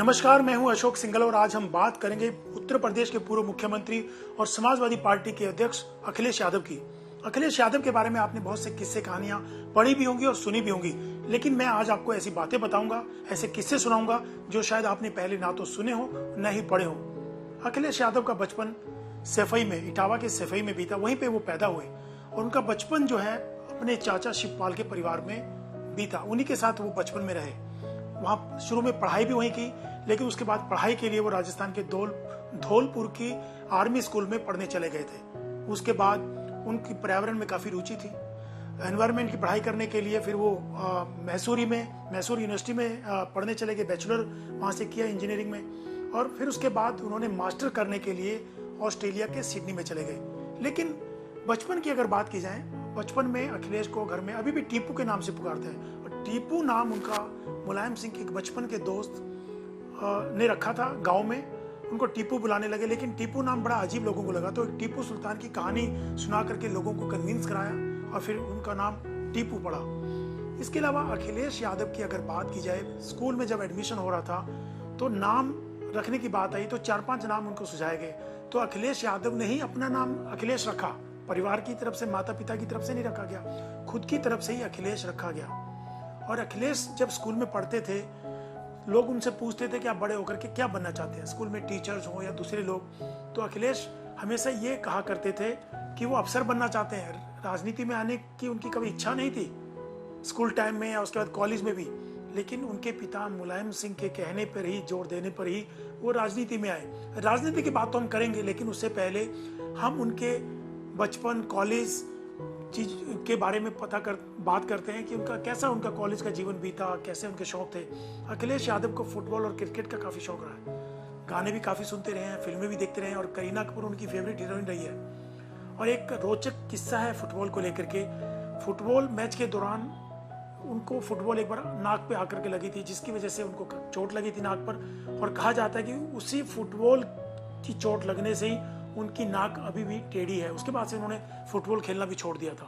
नमस्कार, मैं हूं अशोक सिंघल और आज हम बात करेंगे उत्तर प्रदेश के पूर्व मुख्यमंत्री और समाजवादी पार्टी के अध्यक्ष अखिलेश यादव की। अखिलेश यादव के बारे में आपने बहुत से किस्से कहानियां पढ़ी भी होंगी और सुनी भी होंगी, लेकिन मैं आज आपको ऐसी बातें बताऊंगा, ऐसे किस्से सुनाऊंगा जो शायद आपने पहले ना तो सुने हो न ही पढ़े हो। अखिलेश यादव का बचपन सैफई में, इटावा के सैफई में बीता। वहीं पे वो पैदा हुए और उनका बचपन जो है अपने चाचा शिवपाल के परिवार में बीता। उन्हीं के साथ वो बचपन में रहे। वहाँ शुरू में पढ़ाई भी वहीं की, लेकिन उसके बाद पढ़ाई के लिए वो राजस्थान के धौलपुर की आर्मी स्कूल में पढ़ने चले गए थे। उसके बाद उनकी पर्यावरण में काफ़ी रुचि थी। एनवायरनमेंट की पढ़ाई करने के लिए फिर वो मैसूर यूनिवर्सिटी में पढ़ने चले गए। बैचलर वहाँ से किया इंजीनियरिंग में, और फिर उसके बाद उन्होंने मास्टर करने के लिए ऑस्ट्रेलिया के सिडनी में चले गए। लेकिन बचपन की अगर बात की जाए, बचपन में अखिलेश को घर में अभी भी टीपू के नाम से पुकारते हैं, और टीपू नाम उनका मुलायम सिंह के एक बचपन के दोस्त ने रखा था। गांव में उनको टीपू बुलाने लगे, लेकिन टीपू नाम बड़ा अजीब लोगों को लगा, तो टीपू सुल्तान की कहानी सुना करके लोगों को कन्विंस कराया और फिर उनका नाम टीपू पड़ा। इसके अलावा अखिलेश यादव की अगर बात की जाए, स्कूल में जब एडमिशन हो रहा था तो नाम रखने की बात आई तो 4-5 नाम उनको सुझाए गए, तो अखिलेश यादव ने ही अपना नाम अखिलेश रखा। परिवार की तरफ से, माता पिता की तरफ से नहीं रखा गया, खुद की तरफ से ही अखिलेश रखा गया। और अखिलेश जब स्कूल में पढ़ते थे, लोग उनसे पूछते थे कि आप बड़े होकर के क्या बनना चाहते हैं, स्कूल में टीचर्स हो या दूसरे लोग, तो अखिलेश हमेशा ये कहा करते थे कि वो अफसर बनना चाहते हैं। राजनीति में आने की उनकी कभी इच्छा नहीं थी, स्कूल टाइम में या उसके बाद कॉलेज में भी, लेकिन उनके पिता मुलायम सिंह के कहने पर ही, जोर देने पर ही वो राजनीति में आए। राजनीति की बात तो हम करेंगे, लेकिन उससे पहले हम उनके बचपन, कॉलेज चीज के बारे में बात करते हैं कि कैसा उनका कॉलेज का जीवन बीता, कैसे उनके शौक थे। अखिलेश यादव को फुटबॉल और क्रिकेट का काफ़ी शौक रहा है। गाने भी काफ़ी सुनते रहे हैं, फिल्में भी देखते रहे हैं, और करीना कपूर उनकी फेवरेट हीरोइन रही है। और एक रोचक किस्सा है फुटबॉल को लेकर के। फुटबॉल मैच के दौरान उनको फुटबॉल एक बार नाक पे आकर के लगी थी, जिसकी वजह से उनको चोट लगी थी नाक पर, और कहा जाता है कि उसी फुटबॉल की चोट लगने से ही उनकी नाक अभी भी टेढ़ी है। उसके बाद से उन्होंने फुटबॉल खेलना भी छोड़ दिया था।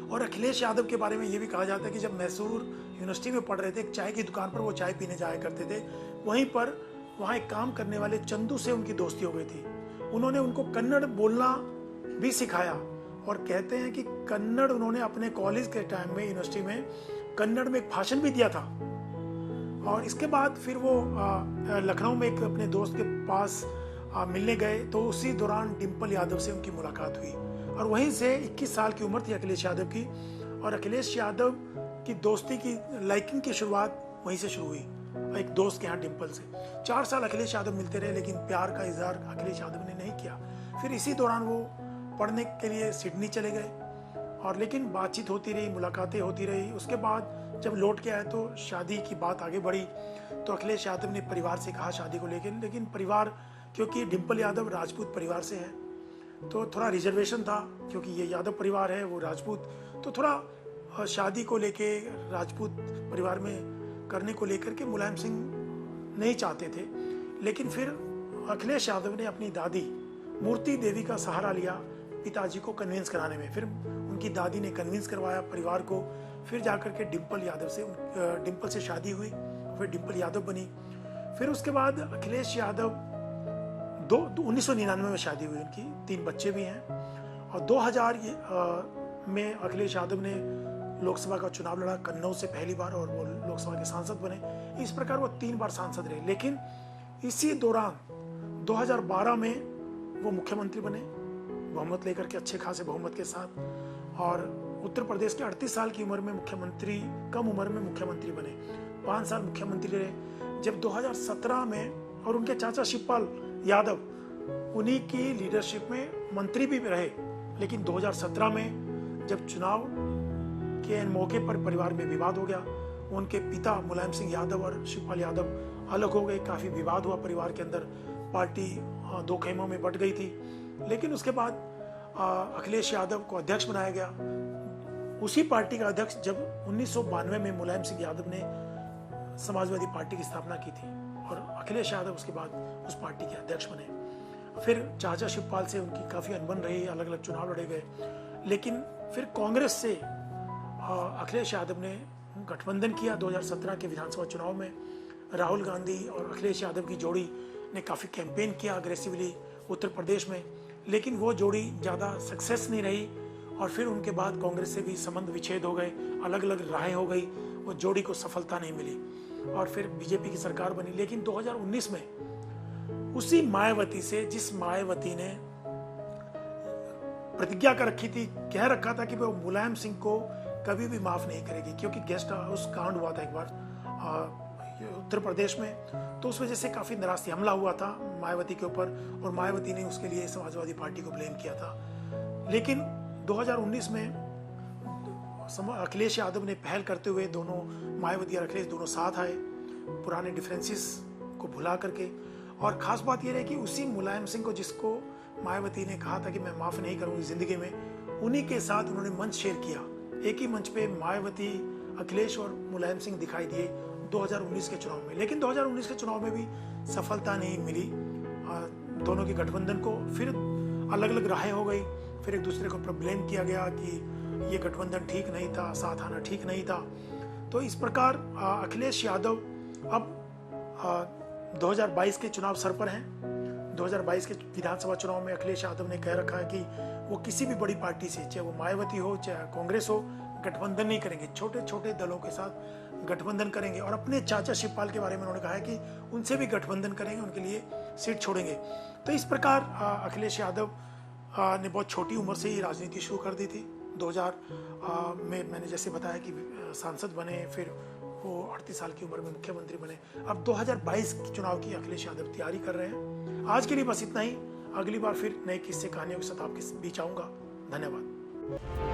और अखिलेश यादव के बारे में ये भी कहा जाता है कि जब मैसूर यूनिवर्सिटी में पढ़ रहे थे, एक चाय की दुकान पर वो चाय पीने जाया करते थे। वहाँ एक काम करने वाले चंदू से उनकी दोस्ती हो गई थी। उन्होंने उनको कन्नड़ बोलना भी सिखाया, और कहते हैं कि कन्नड़ उन्होंने अपने कॉलेज के टाइम में, यूनिवर्सिटी में कन्नड़ में एक भाषण भी दिया था। और इसके बाद फिर वो लखनऊ में एक अपने दोस्त के पास मिलने गए, तो उसी दौरान डिम्पल यादव से उनकी मुलाकात हुई, और वहीं से 21 साल की उम्र थी अखिलेश यादव की, और अखिलेश यादव की दोस्ती की, लाइकिंग की शुरुआत वहीं से शुरू हुई, एक दोस्त के यहाँ डिम्पल से। 4 साल अखिलेश यादव मिलते रहे, लेकिन प्यार का इजहार अखिलेश यादव ने नहीं किया। फिर इसी दौरान वो पढ़ने के लिए सिडनी चले गए, और लेकिन बातचीत होती रही, मुलाकातें होती रही। उसके बाद जब लौट के आए तो शादी की बात आगे बढ़ी, तो अखिलेश यादव ने परिवार से कहा शादी को लेकिन परिवार, क्योंकि डिम्पल यादव राजपूत परिवार से है, तो थोड़ा रिजर्वेशन था, क्योंकि ये यादव परिवार है, वो राजपूत, तो थोड़ा शादी को लेके, राजपूत परिवार में करने को लेकर के मुलायम सिंह नहीं चाहते थे। लेकिन फिर अखिलेश यादव ने अपनी दादी मूर्ति देवी का सहारा लिया पिताजी को कन्विंस कराने में। फिर उनकी दादी ने कन्विंस करवाया परिवार को, फिर जाकर के डिम्पल से शादी हुई, फिर डिम्पल यादव बनी। फिर उसके बाद अखिलेश यादव 1999 में शादी हुई उनकी, 3 बच्चे भी हैं। और 2000 में अखिलेश यादव ने लोकसभा का चुनाव लड़ा कन्नौज से पहली बार, और वो लोकसभा के सांसद बने। इस प्रकार वो 3 बार सांसद रहे। लेकिन इसी दौरान 2012 में वो मुख्यमंत्री बने, बहुमत लेकर के, अच्छे खासे बहुमत के साथ, और उत्तर प्रदेश के 38 साल की उम्र में कम उम्र में मुख्यमंत्री बने। 5 साल मुख्यमंत्री रहे। जब 2017 में, और उनके चाचा शिवपाल यादव उन्हीं की लीडरशिप में मंत्री भी रहे, लेकिन 2017 में जब चुनाव के मौके पर परिवार में विवाद हो गया, उनके पिता मुलायम सिंह यादव और शिवपाल यादव अलग हो गए, काफ़ी विवाद हुआ परिवार के अंदर, पार्टी 2 खेमों में बट गई थी। लेकिन उसके बाद अखिलेश यादव को अध्यक्ष बनाया गया। उसी पार्टी का अध्यक्ष जब 1992 में मुलायम सिंह यादव ने समाजवादी पार्टी की स्थापना की थी, और अखिलेश यादव उसके बाद उस पार्टी के अध्यक्ष बने। फिर चाचा शिवपाल से उनकी काफ़ी अनबन रही, अलग अलग चुनाव लड़े गए। लेकिन फिर कांग्रेस से अखिलेश यादव ने गठबंधन किया 2017 के विधानसभा चुनाव में, राहुल गांधी और अखिलेश यादव की जोड़ी ने काफ़ी कैंपेन किया अग्रेसिवली उत्तर प्रदेश में, लेकिन वो जोड़ी ज़्यादा सक्सेस नहीं रही और फिर उनके बाद कांग्रेस से भी संबंध विच्छेद हो गए, अलग अलग राहें हो गई, वो जोड़ी को सफलता नहीं मिली और फिर बीजेपी की सरकार बनी। लेकिन 2019 में उसी मायावती से, जिस मायावती ने प्रतिज्ञा कर रखी थी, कह रखा था कि वो मुलायम सिंह को कभी भी माफ नहीं करेगी, क्योंकि गेस्ट हाउस कांड हुआ था एक बार उत्तर प्रदेश में, तो उस वजह से काफी नाराजगी, हमला हुआ था मायावती के ऊपर और मायावती ने उसके लिए समाजवादी पार्टी को ब्लेम किया था। लेकिन 2019 में अखिलेश यादव ने पहल करते हुए, दोनों मायावती और अखिलेश दोनों साथ आए पुराने डिफरेंसेस को भुला करके। और खास बात यह रही कि उसी मुलायम सिंह को, जिसको मायावती ने कहा था कि मैं माफ नहीं करूंगी जिंदगी में, उन्हीं के साथ उन्होंने मंच शेयर किया। एक ही मंच पे मायावती, अखिलेश और मुलायम सिंह दिखाई दिए 2019 के चुनाव में। लेकिन 2019 के चुनाव में भी सफलता नहीं मिली दोनों के गठबंधन को। फिर अलग अलग राहें हो गई, फिर एक दूसरे को ब्लेम किया गया कि ये गठबंधन ठीक नहीं था, साथ आना ठीक नहीं था। तो इस प्रकार अखिलेश यादव अब 2022 के चुनाव सर पर हैं। 2022 के विधानसभा चुनाव में अखिलेश यादव ने कह रखा है कि वो किसी भी बड़ी पार्टी से, चाहे वो मायावती हो चाहे कांग्रेस हो, गठबंधन नहीं करेंगे, छोटे छोटे दलों के साथ गठबंधन करेंगे। और अपने चाचा शिवपाल के बारे में उन्होंने कहा है कि उनसे भी गठबंधन करेंगे, उनके लिए सीट छोड़ेंगे। तो इस प्रकार अखिलेश यादव ने बहुत छोटी उम्र से ही राजनीति शुरू कर दी थी। 2000 में मैंने जैसे बताया कि सांसद बने, फिर वो 38 साल की उम्र में मुख्यमंत्री बने। अब 2022 चुनाव की अखिलेश यादव तैयारी कर रहे हैं। आज के लिए बस इतना ही। अगली बार फिर नए किस्से कहानियों के साथ आपके बीच आऊंगा। धन्यवाद।